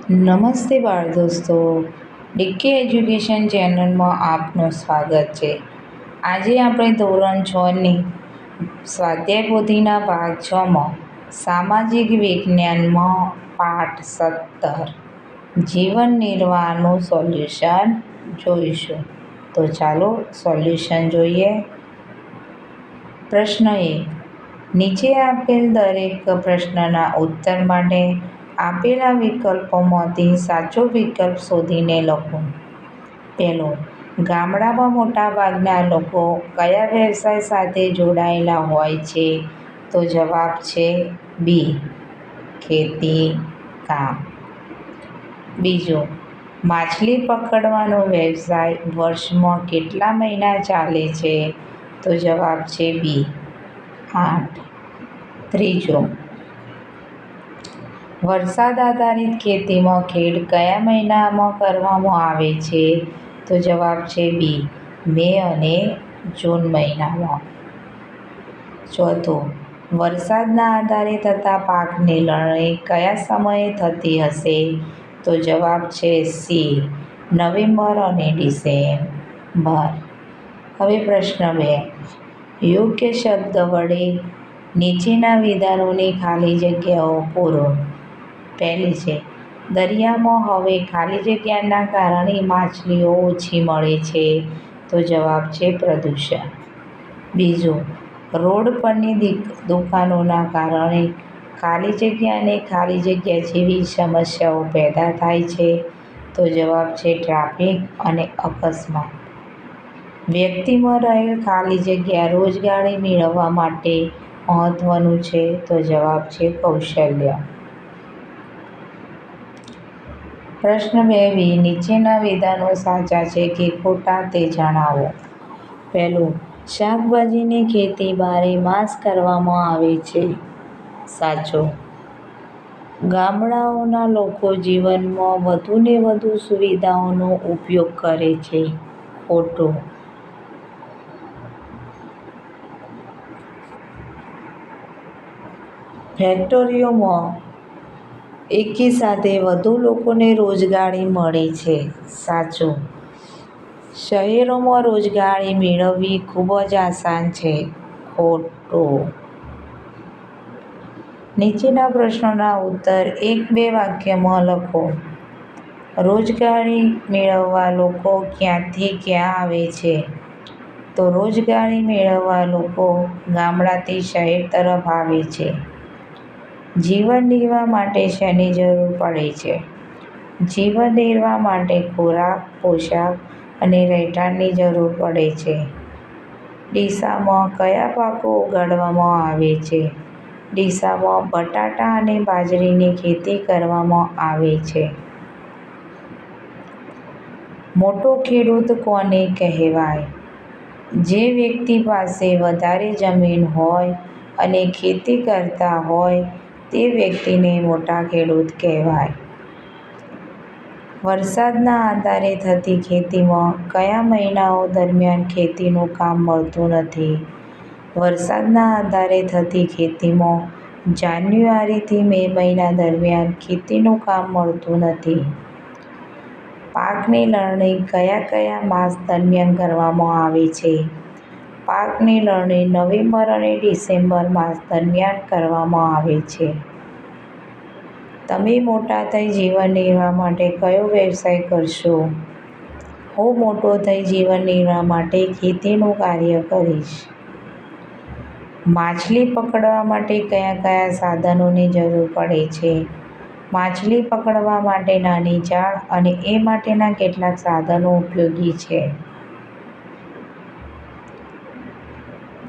નમસ્તે બાળ દોસ્તો, ડીકે એજ્યુકેશન ચેનલમાં આપનું સ્વાગત છે. આજે આપણે ધોરણ 6ની સ્વાધ્યાય પોથીના ભાગ 6માં સામાજિક વિજ્ઞાનમાં પાઠ 17 જીવન નિર્વાહનું સોલ્યુશન જોઈશું. તો ચાલો સોલ્યુશન જોઈએ. પ્રશ્ન 1. નીચે આપેલ દરેક પ્રશ્નના ઉત્તર માટે આપેલા વિકલ્પોમાંથી સાચો વિકલ્પ શોધીને લખો. પહેલો, ગામડામાં મોટાભાગના લોકો કયા વ્યવસાય સાથે જોડાયેલા હોય છે? તો જવાબ છે બી, ખેતી કામ. બીજો, માછલી પકડવાનો વ્યવસાય વર્ષમાં કેટલા મહિના ચાલે છે? તો જવાબ છે બી, 8. ત્રીજો, વરસાદ આધારિત ખેતીમાં ખેડ કયા મહિનામાં કરવામાં આવે છે? તો જવાબ છે બી, મે અને જૂન મહિનામાં. ચોથો, વરસાદના આધારે થતા પાકની લણણી કયા સમયે થતી હશે? તો જવાબ છે સી, નવેમ્બર અને ડિસેમ્બર. હવે પ્રશ્ન 2. યોગ્ય શબ્દ વડે નીચેના વિધાનોની ખાલી જગ્યાઓ પૂરો. પહેલી છે, દરિયામાં હવે ખાલી જગ્યાના કારણે માછલીઓ ઓછી મળે છે. તો જવાબ છે પ્રદૂષણ. બીજું, રોડ પરની દુકાનોના કારણે ખાલી જગ્યા અને ખાલી જગ્યા જેવી સમસ્યાઓ પેદા થાય છે. તો જવાબ છે ટ્રાફિક અને અકસ્માત. વ્યક્તિમાં રહેલ ખાલી જગ્યા રોજગારી મેળવવા માટે મહત્વનું છે. તો જવાબ છે કૌશલ્ય. પ્રશ્ન 2 નીચેના વિધાનો સાચા છે કે ખોટા તે જણાવો. પહેલું, શાકભાજીની ખેતી બારે માસ કરવામાં આવે છે. સાચું. ગામડાઓના લોકો જીવનમાં વધુને વધુ સુવિધાઓનો ઉપયોગ કરે છે. ખોટું. ફેક્ટરીઓમાં એકી સાથે વધુ લોકોને રોજગારી મળે છે. સાચું. શહેરોમાં રોજગારી મેળવવી ખૂબ જ આસાન છે. ખોટું. નીચેના પ્રશ્નોના ઉત્તર 1-2 વાક્યમાં લખો. રોજગારી મેળવવા લોકો ક્યાંથી ક્યાં આવે છે? તો રોજગારી મેળવવા લોકો ગામડાથી શહેર તરફ આવે છે. જીવન નિર્વાહ માટે શેની જરૂર પડે છે? જીવન નિર્વાહ માટે ખોરાક, પોશાક અને રહેઠાણની જરૂર પડે છે. ડીસામાં કયા પાકો ઉગાડવામાં આવે છે? ડીસામાં બટાટા અને બાજરીની ખેતી કરવામાં આવે છે. મોટો ખેડૂત કોને કહેવાય? જે વ્યક્તિ પાસે વધારે જમીન હોય અને ખેતી કરતા હોય તે વ્યક્તિને મોટા ખેડૂત કહેવાય. વરસાદના આધારે થતી ખેતીમાં કયા મહિનાઓ દરમિયાન ખેતીનું કામ મળતું નથી? વરસાદના આધારે થતી ખેતીમાં જાન્યુઆરીથી મે મહિના દરમિયાન ખેતીનું કામ મળતું નથી. પાકની લણણી કયા કયા માસ દરમિયાન કરવામાં આવે છે? પાકની લણણી નવેમ્બર અને ડિસેમ્બર માસ દરમિયાન કરવામાં આવે છે. તમે મોટા થઈ જીવન નિર્વાહ માટે કયો વ્યવસાય કરશો? હું મોટો થઈ જીવન નિર્વાહ માટે ખેતીનું કાર્ય કરીશ. માછલી પકડવા માટે કયા કયા સાધનોની જરૂર પડે છે? માછલી પકડવા માટે નાની જાળ અને એ માટેના કેટલાક સાધનો ઉપયોગી છે.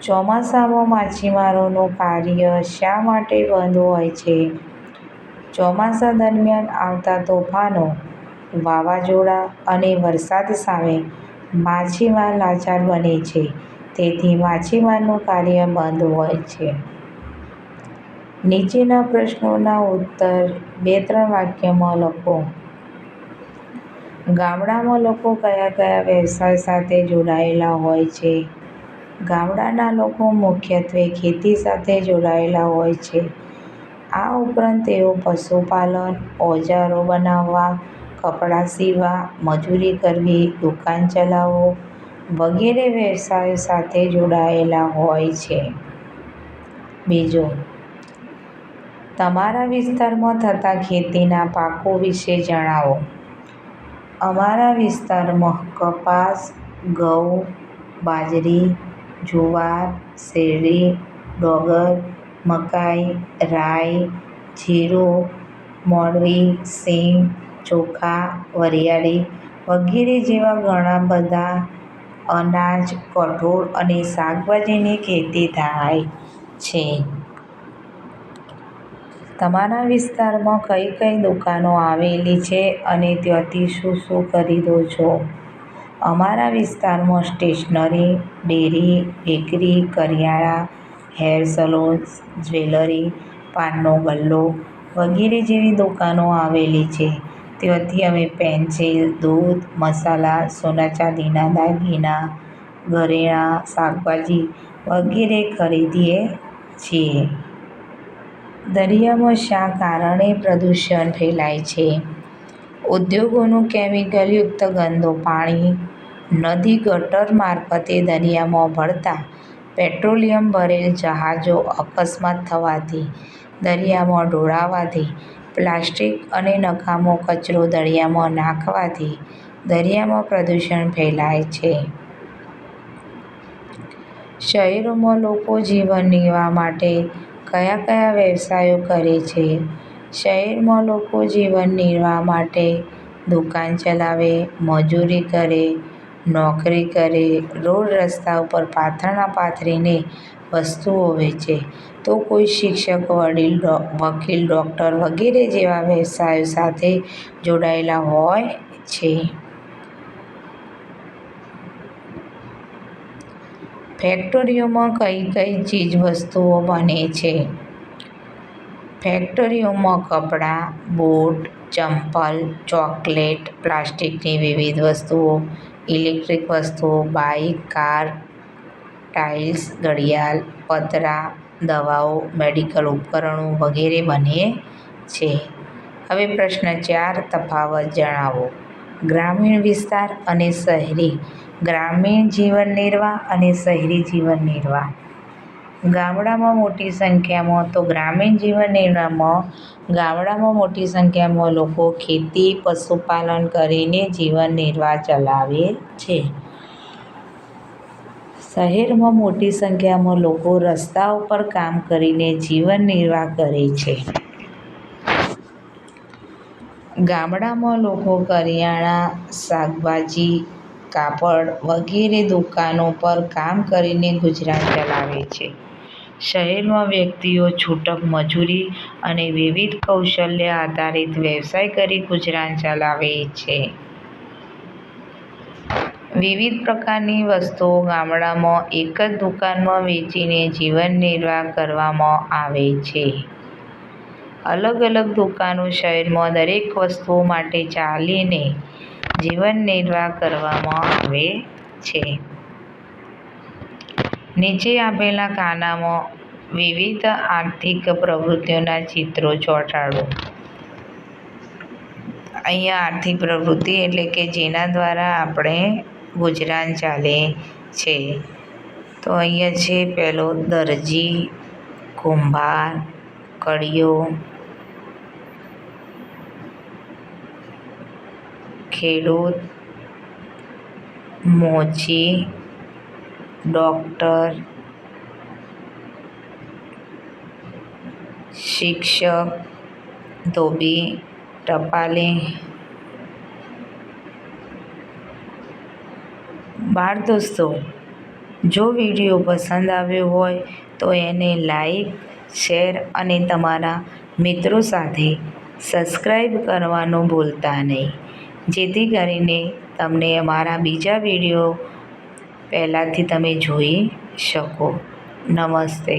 ચોમાસામાં માછીમારોનું કાર્ય શા માટે બંધ હોય છે? ચોમાસા દરમિયાન આવતા તોફાનો, વાવાઝોડા અને વરસાદ સામે માછીમાર લાચાર બને છે. તેથી માછીમારનું કાર્ય બંધ હોય છે. નીચેના પ્રશ્નોના ઉત્તર 2-3 વાક્યમાં લખો. ગામડામાં લોકો કયા કયા વ્યવસાય સાથે જોડાયેલા હોય છે? ગામડાના લોકો મુખ્યત્વે ખેતી સાથે જોડાયેલા હોય છે. આ ઉપરાંત તેઓ પશુપાલન, ઓજારો બનાવવા, કપડાં સીવવા, મજૂરી કરવી, દુકાન ચલાવવો વગેરે વ્યવસાયો સાથે જોડાયેલા હોય છે. બીજો, તમારા વિસ્તારમાં થતા ખેતીના પાકો વિશે જણાવો. અમારા વિસ્તારમાં કપાસ, ઘઉં, બાજરી, જુવાર, શેરડી, ડાંગર, મકાઈ, રાઈ, જીરું, મોરવી, સિંગ, ચોખા, વરિયાળી વગેરે જેવા ઘણા બધા અનાજ, કઠોળ અને શાકભાજીની ખેતી થાય છે. તમારા વિસ્તારમાં કઈ કઈ દુકાનો આવેલી છે અને ત્યાંથી શું શું ખરીદો છો? અમારા વિસ્તારમાં સ્ટેશનરી, ડેરી, બેકરી, કરિયાણા, હેર સલૂન, જ્વેલરી, પાનનો ગલ્લો વગેરે જેવી દુકાનો આવેલી છે. ત્યાંથી અમે પેન્સિલ, દૂધ, મસાલા, સોના ચાંદીના દાગીના, ઘરેણાં, શાકભાજી વગેરે ખરીદીએ છીએ. દરિયામાં શા કારણે પ્રદૂષણ ફેલાય છે? ઉદ્યોગોનું કેમિકલયુક્ત ગંદુ પાણી, નદી ગટર મારફતે દરિયામાં ભળતા પેટ્રોલિયમ ભરેલ જહાજો અકસ્માત થવાથી, દરિયામાં ઢોળાવાથી, પ્લાસ્ટિક અને નકામો કચરો દરિયામાં નાખવાથી દરિયામાં પ્રદૂષણ ફેલાય છે. શહેરોમાં લોકો જીવન નિર્વાહ માટે કયા કયા વ્યવસાયો કરે છે? શહેરમાં લોકો જીવન નિર્વાહ માટે દુકાન ચલાવે, મજૂરી કરે, નોકરી કરે, રોડ રસ્તા ઉપર પાથરણા પાથરીને વસ્તુઓ વેચે, તો કોઈ શિક્ષક, વકીલ, ડૉક્ટર વગેરે જેવા વ્યવસાયો સાથે જોડાયેલા હોય છે. ફેક્ટરીઓમાં કઈ કઈ ચીજવસ્તુઓ બને છે? ફેક્ટરીઓમાં કપડાં, બૂટ, ચંપલ, ચોકલેટ, પ્લાસ્ટિકની વિવિધ વસ્તુઓ, ઇલેક્ટ્રિક વસ્તુઓ, બાઇક, કાર, ટાઇલ્સ, ઘડિયાળ, પતરાં, દવાઓ, મેડિકલ ઉપકરણો વગેરે બને છે. હવે પ્રશ્ન 4, તફાવત જણાવો. ગ્રામીણ વિસ્તાર અને શહેરી. ગ્રામીણ જીવન નિર્વાહ અને શહેરી જીવન નિર્વાહ. ગામડામાં મોટી સંખ્યામાં તો ગ્રામીણ જીવન નિર્વાહમાં ગામડામાં મોટી સંખ્યામાં લોકો ખેતી, પશુપાલન કરીને જીવન નિર્વાહ ચલાવે છે. શહેરમાં મોટી સંખ્યામાં લોકો રસ્તા ઉપર કામ કરીને જીવન નિર્વાહ કરે છે. ગામડામાં લોકો કરિયાણા, શાકભાજી, કાપડ વગેરે દુકાનો પર કામ કરીને ગુજરાન ચલાવે છે. શહેરમાં વ્યક્તિઓ છૂટક મજૂરી અને વિવિધ કૌશલ્ય આધારિત વ્યવસાય કરી ગુજરાન ચલાવે છે. વિવિધ પ્રકારની વસ્તુઓ ગામડામાં એક જ દુકાનમાં વેચીને જીવન નિર્વાહ કરવામાં આવે છે. અલગ અલગ દુકાનો શહેરમાં દરેક વસ્તુઓ માટે ચાલીને જીવન નિર્વાહ કરવામાં આવે છે. નીચે આપેલા ખાનામાં વિવિધ આર્થિક પ્રવૃત્તિઓના ચિત્રો ચોંટાડો. અહીંયા આર્થિક પ્રવૃત્તિ એટલે કે જેના દ્વારા આપણે ગુજરાન ચાલે છે. તો અહીંયા છે પહેલો દરજી, કુંભાર, કડિયો, ખેડૂત, મોચી, ડૉક્ટર, શિક્ષક, ધોબી, ટપાલી. બાળ દોસ્તો, જો વિડીયો પસંદ આવ્યો હોય તો એને લાઈક, શેર અને તમારા મિત્રો સાથે સબસ્ક્રાઈબ કરવાનું ભૂલતા નહીં, જેથી કરીને તમને અમારા બીજા વિડીયો પહેલાંથી તમે જોઈ શકો. નમસ્તે.